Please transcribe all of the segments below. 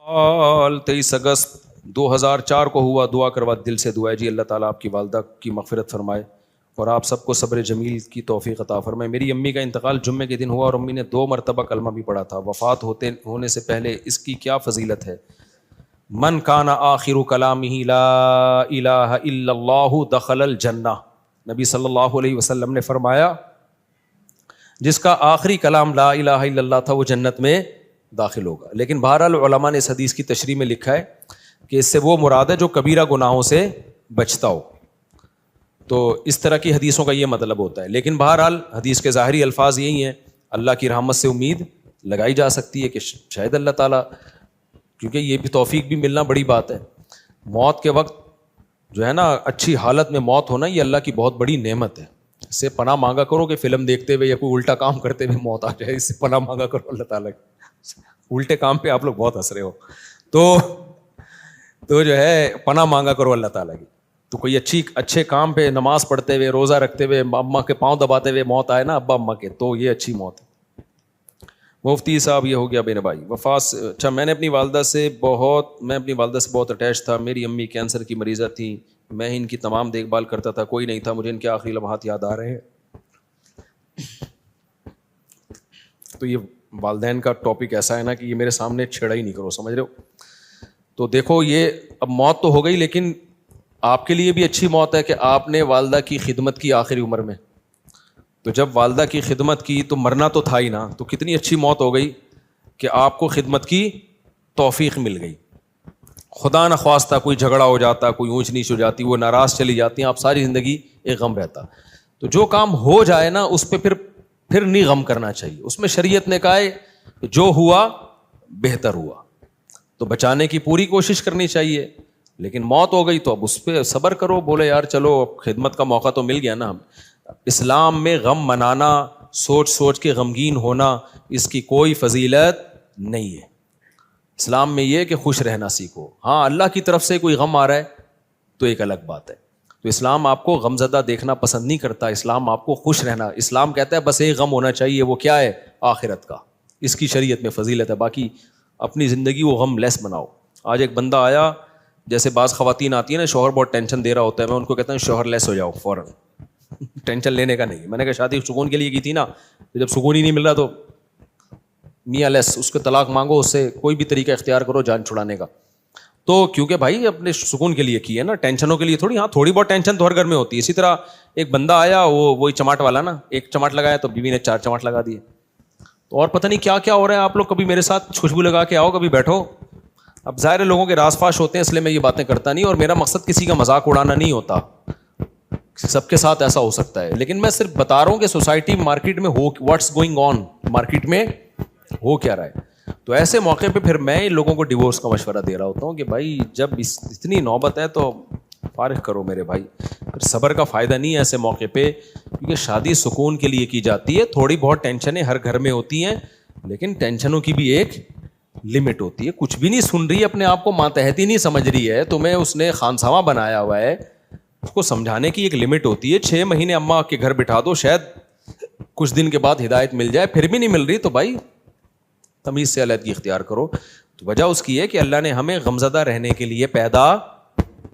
23 اگست 2004 کو ہوا. دعا کروا دل سے دعا ہے جی اللہ تعالیٰ آپ کی والدہ کی مغفرت فرمائے اور آپ سب کو صبر جمیل کی توفیق عطا فرمائے. میری امی کا انتقال جمعے کے دن ہوا اور امی نے 2 مرتبہ کلمہ بھی پڑھا تھا. وفات ہونے سے پہلے اس کی کیا فضیلت ہے؟ من کان آخر کلامہ لا الہ الا اللہ دخل الجنہ. نبی صلی اللہ علیہ وسلم نے فرمایا جس کا آخری کلام لا الہ الا اللہ تھا وہ جنت میں داخل ہوگا. لیکن بہرحال علماء نے اس حدیث کی تشریح میں لکھا ہے کہ اس سے وہ مراد ہے جو کبیرہ گناہوں سے بچتا ہو. تو اس طرح کی حدیثوں کا یہ مطلب ہوتا ہے. لیکن بہرحال حدیث کے ظاہری الفاظ یہی ہیں, اللہ کی رحمت سے امید لگائی جا سکتی ہے کہ شاید اللہ تعالیٰ, کیونکہ یہ بھی توفیق بھی ملنا بڑی بات ہے. موت کے وقت جو ہے نا اچھی حالت میں موت ہونا یہ اللہ کی بہت بڑی نعمت ہے. اس سے پناہ مانگا کرو کہ فلم دیکھتے ہوئے یا کوئی الٹا کام کرتے ہوئے موت آ جائے. اس سے پناہ مانگا کرو اللہ تعالیٰ کی. الٹے کام پہ آپ لوگ بہت ہنس رہے ہو, تو جو ہے پناہ مانگا کرو اللہ تعالیٰ کی. تو کوئی اچھے کام پہ نماز پڑھتے ہوئے روزہ رکھتے ہوئے اماں کے پاؤں دباتے ہوئے موت آئے نا ابا اماں کے, تو یہ اچھی موت ہے. مفتی صاحب یہ ہو گیا میرے بھائی وفات. اچھا میں اپنی والدہ سے بہت اٹیچ تھا. میری امی کینسر کی مریضہ تھیں, میں ان کی تمام دیکھ بھال کرتا تھا, کوئی نہیں تھا. مجھے ان کے آخری لمحات یاد آ رہے ہیں. تو یہ والدین کا ٹاپک ایسا ہے نا کہ یہ میرے سامنے چھیڑا ہی نہیں کرو, سمجھ رہے ہو. تو دیکھو یہ اب موت تو ہو گئی, لیکن آپ کے لیے بھی اچھی موت ہے کہ آپ نے والدہ کی خدمت کی آخری عمر میں. تو جب والدہ کی خدمت کی تو مرنا تو تھا ہی نا, تو کتنی اچھی موت ہو گئی کہ آپ کو خدمت کی توفیق مل گئی. خدا نخواستہ کوئی جھگڑا ہو جاتا, کوئی اونچ نیچ ہو جاتی, وہ ناراض چلی جاتی ہیں, آپ ساری زندگی ایک غم رہتا. تو جو کام ہو جائے نا اس پہ پھر نہیں غم کرنا چاہیے. اس میں شریعت نے کہا ہے جو ہوا بہتر ہوا, تو بچانے کی پوری کوشش کرنی چاہیے. لیکن موت ہو گئی تو اب اس پہ صبر کرو, بولے یار چلو خدمت کا موقع تو مل گیا نا. اسلام میں غم منانا, سوچ کے غمگین ہونا, اس کی کوئی فضیلت نہیں ہے. اسلام میں یہ کہ خوش رہنا سیکھو. ہاں اللہ کی طرف سے کوئی غم آ رہا ہے تو ایک الگ بات ہے. تو اسلام آپ کو غمزدہ دیکھنا پسند نہیں کرتا, اسلام آپ کو خوش رہنا. اسلام کہتا ہے بس ایک غم ہونا چاہیے, وہ کیا ہے؟ آخرت کا. اس کی شریعت میں فضیلت ہے, باقی اپنی زندگی وہ غم لیس بناؤ. آج ایک بندہ آیا, جیسے بعض خواتین آتی ہیں نا شوہر بہت ٹینشن دے رہا ہوتا ہے, میں ان کو کہتا ہوں شوہر لیس ہو جاؤ فوراً, ٹینشن لینے کا نہیں. میں نے کہا شادی سکون کے لیے کی تھی نا, جب سکون ہی نہیں مل رہا تو میاں لیس, اس کو طلاق مانگو, اس سے کوئی بھی طریقہ اختیار کرو جان چھڑانے کا. تو کیونکہ بھائی اپنے سکون کے لیے کی ہے نا, ٹینشنوں کے لیے تھوڑی. ہاں تھوڑی بہت ٹینشن تو ہر گھر میں ہوتی ہے. اسی طرح ایک بندہ آیا, وہی چماٹ والا نا, ایک چماٹ لگایا تو بیوی نے 4 چماٹ لگا دیے. تو اور پتہ نہیں کیا کیا ہو رہا ہے. آپ لوگ کبھی میرے ساتھ خوشبو لگا کے آؤ, کبھی بیٹھو. اب ظاہر لوگوں کے راز فاش ہوتے ہیں اس لیے میں یہ باتیں کرتا نہیں, اور میرا مقصد کسی کا مذاق اڑانا نہیں ہوتا. سب کے ساتھ ایسا ہو سکتا ہے, لیکن میں صرف بتا رہا ہوں کہ سوسائٹی مارکیٹ میں ہو واٹس گوئنگ آن, مارکیٹ میں ہو کیا رہا ہے. تو ایسے موقع پہ پھر میں ان لوگوں کو ڈیورس کا مشورہ دے رہا ہوتا ہوں کہ بھائی جب اتنی نوبت ہے تو فارغ کرو میرے بھائی. پھر صبر کا فائدہ نہیں ہے ایسے موقع پہ, کیونکہ شادی سکون کے لیے کی جاتی ہے. تھوڑی بہت ٹینشنیں ہر گھر میں ہوتی ہیں, لیکن ٹینشنوں کی بھی ایک لمٹ ہوتی ہے. کچھ بھی نہیں سن رہی, اپنے آپ کو ماتحتی نہیں سمجھ رہی ہے, تمہیں اس نے خانسامہ بنایا ہوا ہے, اس کو سمجھانے کی ایک لمٹ ہوتی ہے. 6 مہینے اماں کے گھر بٹھا دو, شاید کچھ دن کے بعد ہدایت مل جائے, پھر بھی نہیں مل رہی تو بھائی تمیز سے علیحدگی اختیار کرو. تو وجہ اس کی ہے کہ اللہ نے ہمیں غمزدہ رہنے کے لیے پیدا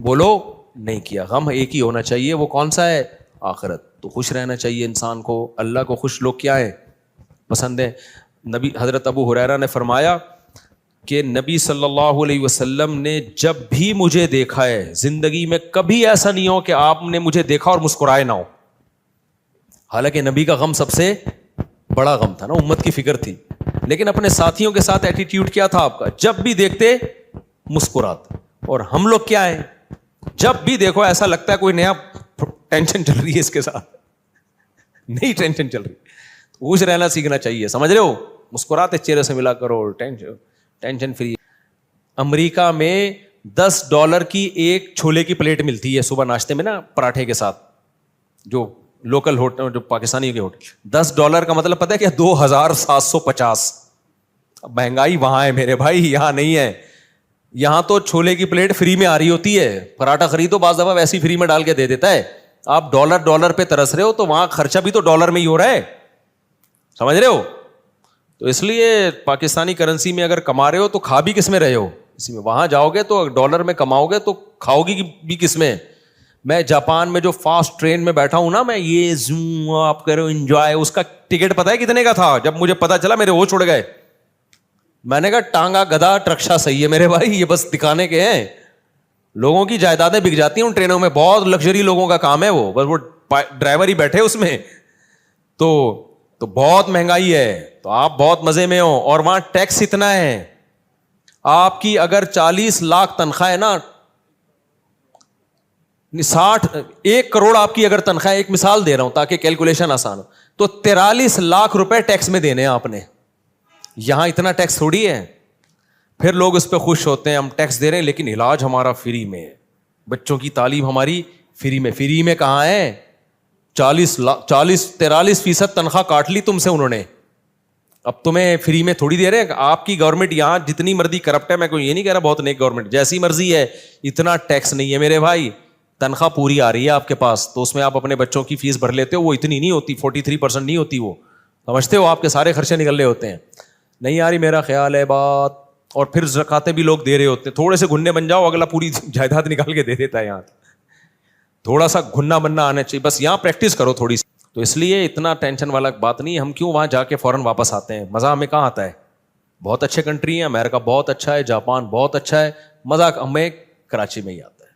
بولو نہیں کیا. غم ایک ہی ہونا چاہیے, وہ کون سا ہے؟ آخرت. تو خوش رہنا چاہیے انسان کو. اللہ کو خوش لوگ کیا ہے؟ پسند ہے. نبی حضرت ابو ہریرہ نے فرمایا کہ نبی صلی اللہ علیہ وسلم نے جب بھی مجھے دیکھا ہے زندگی میں, کبھی ایسا نہیں ہو کہ آپ نے مجھے دیکھا اور مسکرائے نہ ہو. حالانکہ نبی کا غم سب سے بڑا غم تھا نا, امت کی فکر تھی, لیکن اپنے ساتھیوں کے ساتھ ایٹیٹیوڈ کیا تھا آپ کا؟ جب بھی دیکھتے مسکراتے. اور ہم لوگ کیا ہیں, جب بھی دیکھو ایسا لگتا ہے کوئی نیا ٹینشن چل رہی ہے اس کے ساتھ, نئی ٹینشن چل رہی. خوش رہنا سیکھنا چاہیے, سمجھ رہے ہو. مسکراتے چہرے سے ملا کرو, ٹینشن فری. امریکہ میں $10 کی ایک چھولے کی پلیٹ ملتی ہے صبح ناشتے میں نا, پراٹھے کے ساتھ, جو لوکل ہوٹل, جو پاکستانی کے ہوٹل. $10 کا مطلب پتہ ہے کیا؟ 2750. مہنگائی وہاں ہے میرے بھائی, یہاں نہیں ہے. یہاں تو چھولے کی پلیٹ فری میں آ رہی ہوتی ہے, پراٹھا خریدو بعض دفعہ ویسی فری میں ڈال کے دے دیتا ہے. آپ ڈالر پہ ترس رہے ہو, تو وہاں خرچہ بھی تو ڈالر میں ہی ہو رہا ہے, سمجھ رہے ہو. تو اس لیے پاکستانی کرنسی میں اگر کما رہے ہو تو کھا بھی کس میں رہے ہو؟ اسی میں. وہاں جاؤ گے تو ڈالر میں کماؤ گے تو کھاؤ گی بھی کس میں. میں جاپان میں جو فاسٹ ٹرین میں بیٹھا ہوں نا, میں یہ زوم آپ کرو انجوائے, اس کا ٹکٹ پتا ہے کتنے کا تھا؟ جب مجھے پتا چلا میرے وہ چھوڑ گئے. میں نے کہا ٹانگا گدھا رکشا صحیح ہے میرے بھائی, یہ بس دکھانے کے ہیں. لوگوں کی جائیدادیں بک جاتی ہیں ان ٹرینوں میں, بہت لگژری لوگوں کا کام ہے وہ, بس وہ ڈرائیور ہی بیٹھے اس میں. تو بہت مہنگائی ہے, تو آپ بہت مزے میں ہو. اور وہاں ٹیکس اتنا ہے, آپ کی اگر 40 لاکھ تنخواہ ہے نا, 1 کروڑ آپ کی اگر تنخواہ, ایک مثال دے رہا ہوں تاکہ کیلکولیشن آسان ہو, تو 43 لاکھ روپے ٹیکس میں دینے ہیں آپ نے. یہاں اتنا ٹیکس تھوڑی ہے. پھر لوگ اس پہ خوش ہوتے ہیں, ہم ٹیکس دے رہے ہیں لیکن علاج ہمارا فری میں ہے, بچوں کی تعلیم ہماری فری میں. فری میں کہاں ہے؟ 43% تنخواہ کاٹ لی تم سے انہوں نے, اب تمہیں فری میں تھوڑی دے رہے ہیں. آپ کی گورنمنٹ یہاں جتنی مرضی کرپٹ ہے, میں کوئی یہ نہیں کہہ رہا بہت نیک گورنمنٹ, جیسی مرضی ہے, اتنا ٹیکس نہیں ہے میرے بھائی. تنخواہ پوری آ رہی ہے آپ کے پاس, تو اس میں آپ اپنے بچوں کی فیس بھر لیتے ہو, وہ اتنی نہیں ہوتی, 43% نہیں ہوتی, وہ سمجھتے ہو, آپ کے سارے خرچے نکل رہے ہوتے ہیں. نہیں آ رہی میرا خیال ہے بات. اور پھر زکاتیں بھی لوگ دے رہے ہوتے ہیں, تھوڑے سے گھننے بن جاؤ, اگلا پوری جائیداد نکال کے دے دیتا ہے. یہاں تھوڑا سا گھننا بننا آنا چاہیے, بس یہاں پریکٹس کرو تھوڑی سی. تو اس لیے اتنا ٹینشن والا بات نہیں. ہم کیوں وہاں جا کے فوراً واپس آتے ہیں؟ مزہ ہمیں کہاں آتا ہے؟ بہت اچھے کنٹری ہیں, امریکہ بہت اچھا ہے, جاپان بہت اچھا ہے, مزہ ہمیں کراچی میں ہی آتا ہے.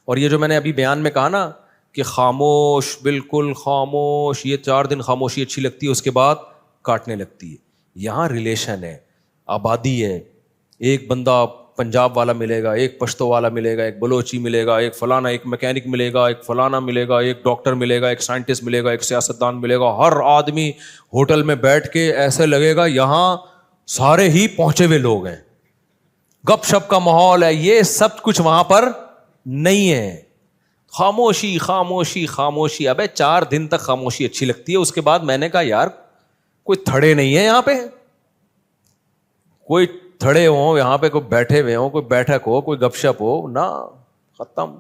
اور یہ جو میں نے ابھی بیان میں کہا نا کہ خاموش, بالکل خاموش, یہ 4 دن خاموشی اچھی لگتی ہے, اس کے بعد کاٹنے لگتی ہے. یہاں ریلیشن ہے, آبادی ہے, ایک بندہ پنجاب والا ملے گا, ایک پشتو والا ملے گا, ایک بلوچی ملے گا, ایک فلانا, ایک میکینک ملے گا, ایک فلانا ملے گا, ایک ڈاکٹر ملے گا, ایک سائنٹسٹ ملے گا, ایک سیاستدان ملے گا. ہر آدمی ہوٹل میں بیٹھ کے ایسے لگے گا یہاں سارے ہی پہنچے ہوئے لوگ ہیں, گپ شپ کا ماحول ہے. یہ سب کچھ وہاں پر نہیں ہے. خاموشی خاموشی خاموشی. ابے 4 دن تک خاموشی اچھی لگتی ہے, اس کے بعد میں نے کہا یار کوئی تھڑے نہیں ہے یہاں پہ, کوئی تھڑے ہوں یہاں پہ, کوئی بیٹھے ہوئے ہوں, کوئی بیٹھک ہو, کوئی گپ شپ ہو نا, ختم.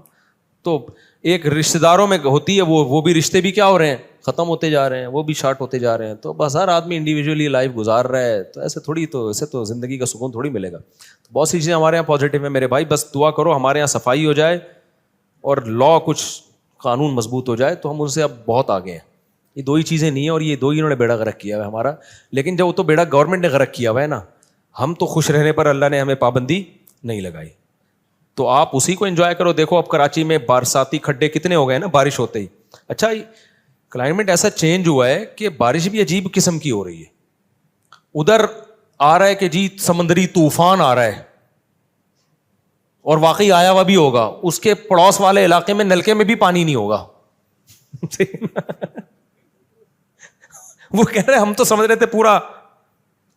تو ایک رشتے داروں میں ہوتی ہے وہ بھی رشتے بھی کیا ہو رہے ہیں, ختم ہوتے جا رہے ہیں, وہ بھی شارٹ ہوتے جا رہے ہیں. تو بس ہر آدمی انڈیویجولی لائف گزار رہا ہے, تو ایسے تھوڑی, تو ایسے تو زندگی کا سکون تھوڑی ملے گا. تو بہت سی چیزیں ہمارے یہاں پازیٹیو ہیں میرے بھائی, بس دعا کرو ہمارے یہاں صفائی ہو جائے اور لا کچھ قانون مضبوط ہو جائے, تو ہم ان سے اب بہت آگے ہیں. یہ 2 ہی چیزیں نہیں ہیں, اور یہ 2 ہی انہوں نے بیڑا غرق کیا ہے ہمارا. لیکن جب وہ تو بیڑا گورنمنٹ نے غرق کیا ہوا ہے نا, ہم تو خوش رہنے پر اللہ نے ہمیں پابندی نہیں لگائی. تو آپ اسی کو انجوائے کرو. دیکھو اب کراچی میں برساتی کھڈے کتنے ہو گئے نا بارش ہوتے ہی. اچھا کلائمیٹ ایسا چینج ہوا ہے کہ بارش بھی عجیب قسم کی ہو رہی ہے. ادھر آ رہا ہے کہ جی سمندری طوفان آ رہا ہے, اور واقعی آیا ہوا بھی ہوگا. اس کے پڑوس والے علاقے میں نلکے میں بھی پانی نہیں ہوگا. وہ کہہ رہے ہم تو سمجھ رہے تھے پورا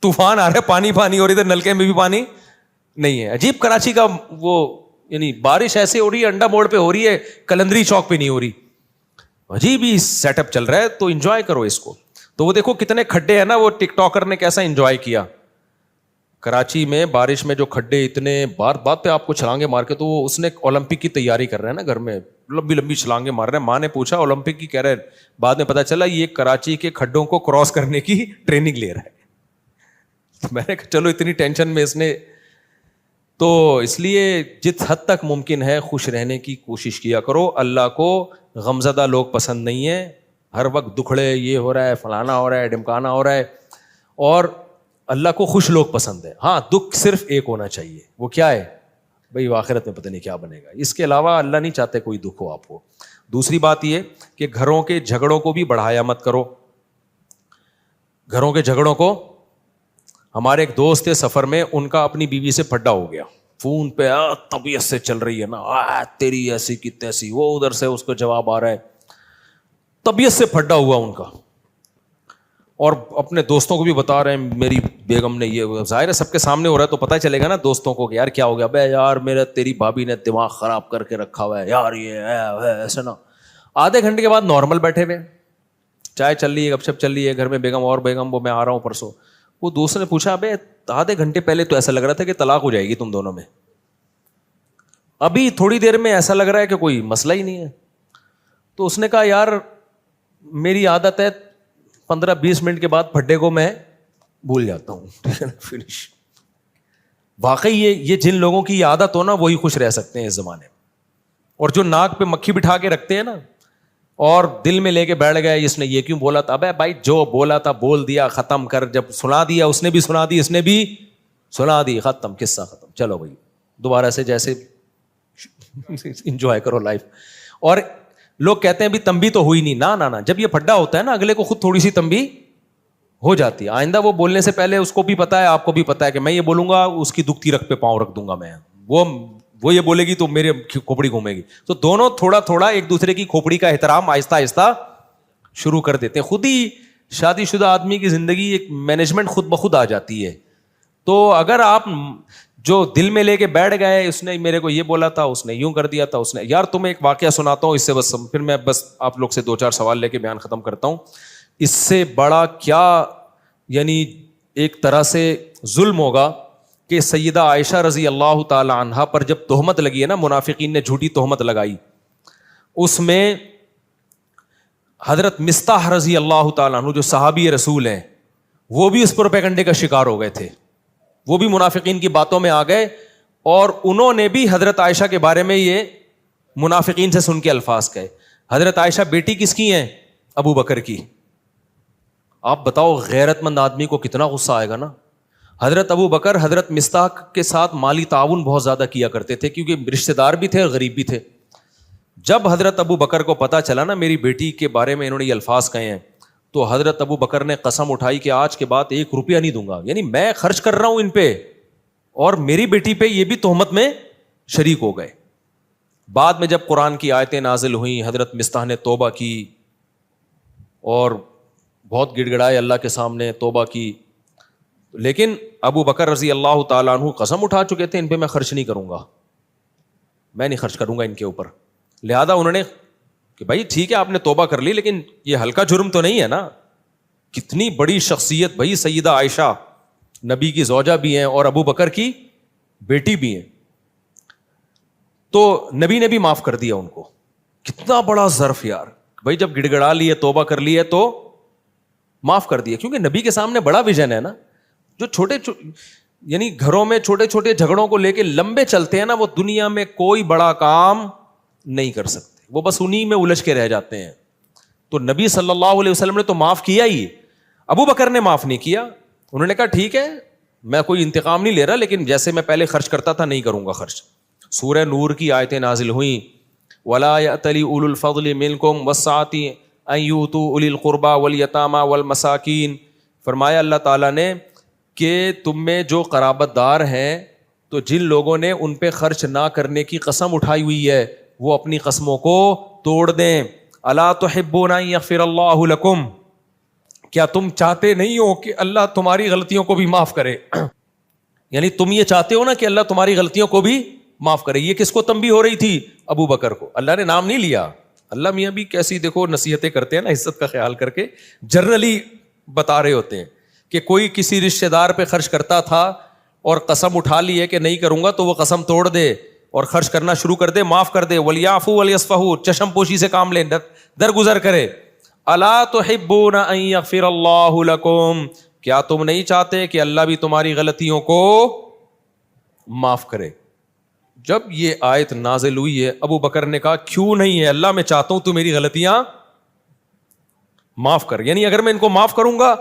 طوفان آ رہا ہے, پانی پانی ہو رہی, ادھر نلکے میں بھی پانی نہیں ہے. عجیب کراچی کا وہ, یعنی بارش ایسے ہو رہی ہے, انڈا موڑ پہ ہو رہی ہے, کلندری چوک پہ نہیں ہو رہی. عجیب ہی سیٹ اپ چل رہا ہے. تو انجوائے کرو اس کو. تو وہ دیکھو کتنے کھڈے ہیں نا, وہ ٹک ٹاکر نے کیسا انجوائے کیا کراچی میں بارش میں. جو کھڈے اتنے بات پہ آپ کو چھلانگے مار کے, تو وہ اس نے اولمپک کی تیاری کر رہے ہیں نا گھر میں, لمبی لمبی چھلانگے مار رہے ہیں. ماں نے پوچھا اولمپک کی, کہہ رہے بعد میں پتا چلا یہ کراچی کے کھڈوں کو کراس کرنے کی ٹریننگ لے رہا ہے. میں نے کہا چلو اتنی ٹینشن میں اس نے. تو اس لیے جس حد تک ممکن ہے خوش رہنے کی کوشش کیا کرو. اللہ کو غمزدہ لوگ پسند نہیں ہیں, ہر وقت دکھڑے, یہ ہو رہا ہے, فلانا ہو رہا ہے, ڈمکانا ہو رہا ہے. اور اللہ کو خوش لوگ پسند ہے. ہاں دکھ صرف ایک ہونا چاہیے, وہ کیا ہے بھائی, آخرت میں پتہ نہیں کیا بنے گا. اس کے علاوہ اللہ نہیں چاہتے کوئی دکھ ہو آپ کو. دوسری بات یہ کہ گھروں کے جھگڑوں کو بھی بڑھایا مت کرو. گھروں کے جھگڑوں کو, ہمارے ایک دوست تھے سفر میں, ان کا اپنی بیوی سے پھڈا ہو گیا فون پہ, طبیعت سے چل رہی ہے نا, تیری ایسی کی تیسی, وہ ادھر سے اس کو جواب آ رہا ہے, طبیعت سے پھڈا ہوا ان کا. اور اپنے دوستوں کو بھی بتا رہے ہیں میری بیگم نے یہ, ظاہر ہے سب کے سامنے ہو رہا ہے تو پتہ چلے گا نا دوستوں کو کہ یار کیا ہو گیا. بے یار میرا تیری بھابھی نے دماغ خراب کر کے رکھا ہوا ہے یار, یہ ہے ایسا نا. آدھے گھنٹے کے بعد نارمل بیٹھے ہوئے, چائے چل رہی ہے, گپ شپ چل رہی ہے گھر میں, بیگم اور بیگم, وہ میں آ رہا ہوں پرسوں. وہ دوست نے پوچھا ابے آدھے گھنٹے پہلے تو ایسا لگ رہا تھا کہ طلاق ہو جائے گی تم دونوں میں, ابھی تھوڑی دیر میں ایسا لگ رہا ہے کہ کوئی مسئلہ ہی نہیں ہے. تو اس نے کہا یار میری عادت ہے 15-20 منٹ کے بعد پھڈے کو میں بھول جاتا ہوں, فنش. واقعی یہ جن لوگوں کی عادت ہو نا وہی خوش رہ سکتے ہیں اس زمانے میں. اور جو ناک پہ مکھی بٹھا کے رکھتے ہیں نا اور دل میں لے کے بیٹھ گئے اس نے یہ کیوں بولا تھا, ابے بھائی جو بولا تھا بول دیا, ختم کر, جب سنا دیا اس نے بھی سنا دی, اس نے بھی سنا دی, ختم, قصہ ختم, چلو بھائی دوبارہ سے جیسے انجوائے کرو لائف. اور لوگ کہتے ہیں بھی تنبیہ تو ہوئی نہیں, نہ جب یہ پھڈا ہوتا ہے نا اگلے کو خود تھوڑی سی تنبیہ ہو جاتی ہے. آئندہ وہ بولنے سے پہلے اس کو بھی پتا ہے, آپ کو بھی پتا ہے کہ میں یہ بولوں گا اس کی دکھتی رکھ پہ پاؤں رکھ دوں گا میں, وہ یہ بولے گی تو میرے کھوپڑی گھومے گی. تو دونوں تھوڑا تھوڑا ایک دوسرے کی کھوپڑی کا احترام آہستہ آہستہ شروع کر دیتے ہیں. خود ہی شادی شدہ آدمی کی زندگی ایک مینجمنٹ خود بخود آ جاتی ہے. تو اگر آپ جو دل میں لے کے بیٹھ گئے, اس نے میرے کو یہ بولا تھا, اس نے یوں کر دیا تھا, اس نے, یار تمہیں ایک واقعہ سناتا ہوں اس سے بس پھر میں بس آپ لوگ سے 2-4 سوال لے کے بیان ختم کرتا ہوں. اس سے بڑا کیا یعنی ایک طرح سے ظلم ہوگا کہ سیدہ عائشہ رضی اللہ تعالی عنہا پر جب تہمت لگی ہے نا, منافقین نے جھوٹی تہمت لگائی, اس میں حضرت مصطح رضی اللہ تعالیٰ عنہ جو صحابی رسول ہیں وہ بھی اس پروپیگنڈے کا شکار ہو گئے تھے. وہ بھی منافقین کی باتوں میں آ گئے اور انہوں نے بھی حضرت عائشہ کے بارے میں یہ منافقین سے سن کے الفاظ کہے. حضرت عائشہ بیٹی کس کی ہیں؟ ابو بکر کی. آپ بتاؤ غیرت مند آدمی کو کتنا غصہ آئے گا نا. حضرت ابو بکر حضرت مصطح کے ساتھ مالی تعاون بہت زیادہ کیا کرتے تھے کیونکہ رشتہ دار بھی تھے اور غریب بھی تھے. جب حضرت ابو بکر کو پتا چلا نا میری بیٹی کے بارے میں انہوں نے یہ الفاظ کہے ہیں, تو حضرت ابو بکر نے قسم اٹھائی کہ آج کے بعد 1 روپیہ نہیں دوں گا. یعنی میں خرچ کر رہا ہوں ان پہ اور میری بیٹی پہ یہ بھی تہمت میں شریک ہو گئے. بعد میں جب قرآن کی آیتیں نازل ہوئیں, حضرت مصطح نے توبہ کی اور بہت گڑ گڑائے اللہ کے سامنے, توبہ کی. لیکن ابو بکر رضی اللہ تعالیٰ عنہ قسم اٹھا چکے تھے ان پہ میں خرچ نہیں کروں گا, میں نہیں خرچ کروں گا ان کے اوپر. لہذا انہوں نے کہ بھائی ٹھیک ہے آپ نے توبہ کر لی لیکن یہ ہلکا جرم تو نہیں ہے نا. کتنی بڑی شخصیت بھائی, سیدہ عائشہ نبی کی زوجہ بھی ہیں اور ابو بکر کی بیٹی بھی ہیں. تو نبی نے بھی معاف کر دیا ان کو. کتنا بڑا ظرف یار بھائی, جب گڑ گڑا لیے توبہ کر لیے تو معاف کر دیا. کیونکہ نبی کے سامنے بڑا ویژن ہے نا. جو چھوٹے یعنی گھروں میں چھوٹے چھوٹے جھگڑوں کو لے کے لمبے چلتے ہیں نا, وہ دنیا میں کوئی بڑا کام نہیں کر سکتے, وہ بس انہی میں الجھ کے رہ جاتے ہیں. تو نبی صلی اللہ علیہ وسلم نے تو معاف کیا ہی, ابو بکر نے معاف نہیں کیا. انہوں نے کہا ٹھیک ہے میں کوئی انتقام نہیں لے رہا لیکن جیسے میں پہلے خرچ کرتا تھا نہیں کروں گا خرچ. سورہ نور کی آیتیں نازل ہوئیں, وَلَا يَأْتَلِ أُولُو الْفَضْلِ مِنْكُمْ وَالسَّعَةِ أَنْ يُؤْتُوا أُولِي الْقُرْبَى وَالْيَتَامَى وَالْمَسَاكِينَ. فرمایا اللہ تعالیٰ نے کہ تم میں جو قرابت دار ہیں تو جن لوگوں نے ان پہ خرچ نہ کرنے کی قسم اٹھائی ہوئی ہے وہ اپنی قسموں کو توڑ دیں. الا تحبون ان یغفر اللہ لکم, کیا تم چاہتے نہیں ہو کہ اللہ تمہاری غلطیوں کو بھی معاف کرے. یعنی تم یہ چاہتے ہو نا کہ اللہ تمہاری غلطیوں کو بھی معاف کرے. یہ کس کو تنبیہ ہو رہی تھی؟ ابو بکر کو. اللہ نے نام نہیں لیا. اللہ میاں بھی کیسی دیکھو نصیحتیں کرتے ہیں نا, عزت کا خیال کر کے جنرلی بتا رہے ہوتے ہیں کہ کوئی کسی رشتہ دار پہ خرچ کرتا تھا اور قسم اٹھا لی ہے کہ نہیں کروں گا, تو وہ قسم توڑ دے اور خرچ کرنا شروع کر دے, معاف کر دے. وَلْيَعْفُوا وَلْيَصْفَحُوا, چشم پوشی سے کام لیں, درگزر کرے. الا تحبون ان یغفر اللہ لکم, کیا تم نہیں چاہتے کہ اللہ بھی تمہاری غلطیوں کو معاف کرے. جب یہ آیت نازل ہوئی ہے ابو بکر نے کہا کیوں نہیں ہے اللہ, میں چاہتا ہوں تو میری غلطیاں معاف کر. یعنی اگر میں ان کو معاف کروں گا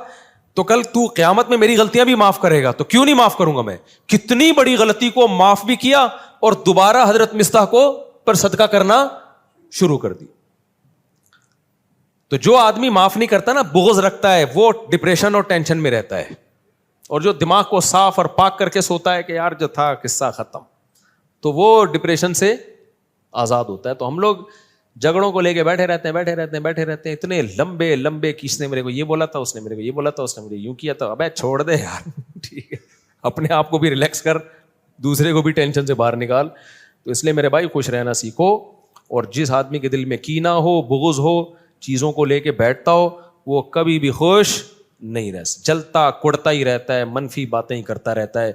تو کل تو قیامت میں میری غلطیاں بھی معاف کرے گا, تو کیوں نہیں معاف کروں گا میں. کتنی بڑی غلطی کو معاف بھی کیا اور دوبارہ حضرت مصطح کو پر صدقہ کرنا شروع کر دی. تو جو آدمی معاف نہیں کرتا نا, بغض رکھتا ہے, وہ ڈپریشن اور ٹینشن میں رہتا ہے. اور جو دماغ کو صاف اور پاک کر کے سوتا ہے کہ یار جو تھا قصہ ختم, تو وہ ڈپریشن سے آزاد ہوتا ہے. تو ہم لوگ جھگڑوں کو لے کے بیٹھے رہتے ہیں اتنے لمبے لمبے, کس نے میرے کو یہ بولا تھا, اس نے میرے کو یہ بولا تھا, اس نے مجھے یوں کیا تھا. ابے چھوڑ دے یار, ٹھیک ہے اپنے آپ کو بھی ریلیکس کر, دوسرے کو بھی ٹینشن سے باہر نکال. تو اس لیے میرے بھائی خوش رہنا سیکھو, اور جس آدمی کے دل میں کینہ ہو, بغض ہو, چیزوں کو لے کے بیٹھتا ہو, وہ کبھی بھی خوش نہیں رہ سکتا, جلتا کڑتا ہی رہتا ہے, منفی باتیں ہی کرتا رہتا ہے.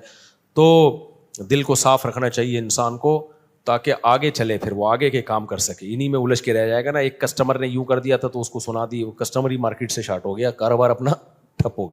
تو دل کو صاف رکھنا چاہیے انسان کو تاکہ آگے چلے, پھر وہ آگے کے کام کر سکے. انہی میں الجھ کے رہ جائے گا نا. ایک کسٹمر نے یوں کر دیا تھا تو اس کو سنا دی, وہ کسٹمر ہی مارکیٹ سے شارٹ ہو گیا, کاروبار اپنا ٹھپ ہو گیا.